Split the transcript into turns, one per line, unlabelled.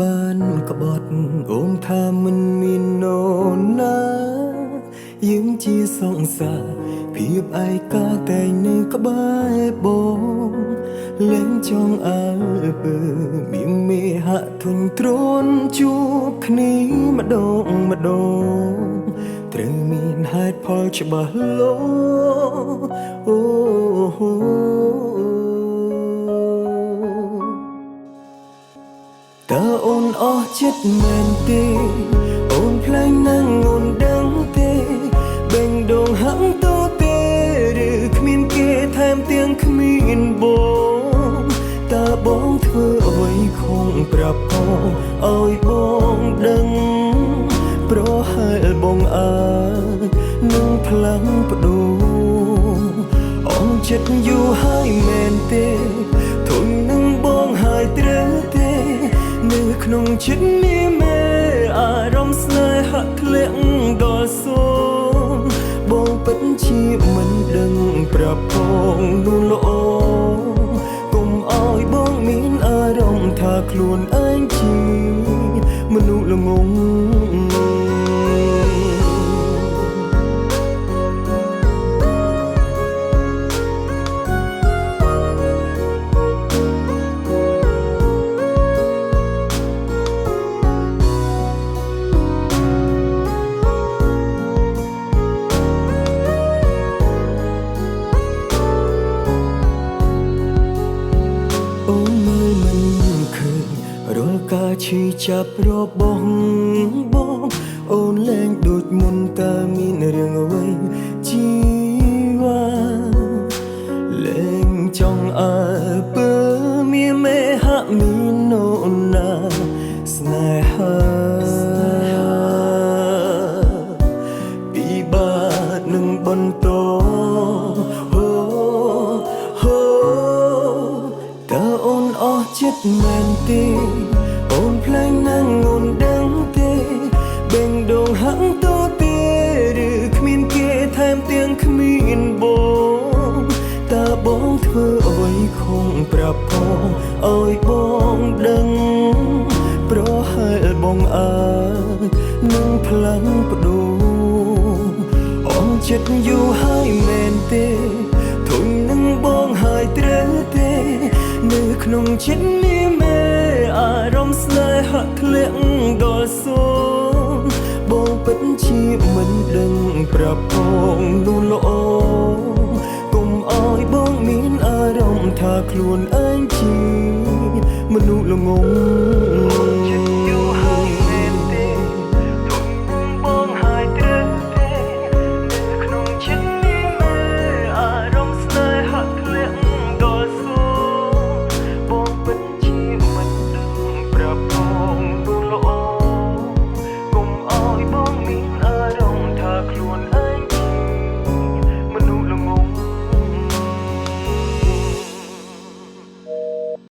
បានក្បត់អូនថាមិនមាននរណាយើងជាសង្សារភាពឯកាតែនៅក្បែរបងលែងចង់អើពើមានមេហាក់ធុញទ្រាន់ជួបគ្នាម្ដងត្រូវមានហេតុផលច្បាស់លាស់អូតើអូនអស់ចិត្តមែនទេអូនផ្លែងណាំងអូនដឹងទេបេងដូងហាក់តទេឬគ្មានគេថែមទាំងគ្មានបងតើបងធ្វើអ្វីខំប្រាប់ផងឲ្យបងដឹងប្រហែលបងអាចនឹងផ្លាំងបដូរអងចិត្តយូរហើយមែនទេធន់នឹងបងហើយត្រូវទេនៅក្នុងចិត្តនេះមេអារម្មណ៍ស្នេហាធ្លាក់ដល់សួងបងពិតជាមិនដឹងប្រាប់ផងនោះល្អកុំឲ្យបងមានអារម្មណ៍ថាខ្លួនឯងជាមនុស្សល្ងងរាល់ការឈឺចាប់របស់បងអូនលែងដូចមុនតើមានរឿងអ្វីជីវ៉ាលែងចង់អើពើមានមេហាក់មាននោណាស្នេហាពីបាតនឹងបន្តតើអូនអស់ចិត្តមែនទេអូនផ្លែងណាំងអូនដឹងទេបេងដូងហាក់តទេឬគ្មានគេថែមទាំងគ្មានបងតើបងធ្វើអ្វីខំប្រាប់ផងឲ្យបងដឹងប្រហែលបងអាចនឹងផ្លាំងបដូរអងចិត្តយូរហើយមែនទេធន់នឹងបងហើយត្រូវទេនៅក្នុងចិត្តនេះមេអារម្មណ៍ស្នេហាធ្លាក់ដល់សួងបងពិតជាមិនដឹងប្រាប់ផងនោះល្អកុំឲ្យបងមានអារម្មណ៍ថាខ្លួនឯងជាមនុស្សល្ងង